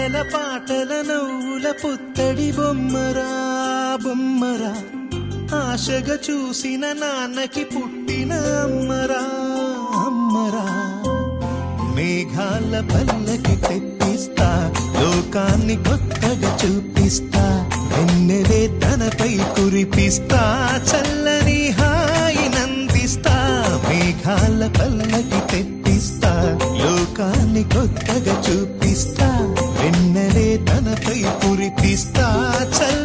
ఆటల పాటల నవ్వుల పుత్తడి బొమ్మరా బొమ్మరా, ఆశగా చూసిన నాన్నకి పుట్టిన అమ్మరా అమ్మరా. మేఘాల పల్లకి తెప్పిస్తా, లోకాన్ని కొత్తగా చూపిస్తా, వెన్నెలే తనపై కురిపిస్తా, చల్లని హాయినందిస్తా. మేఘాల పల్లకి తెప్పిస్తా, లోకాన్ని కొత్తగా చూపిస్తా, వెన్నెలే తనపై కురిపిస్తా, చల్ల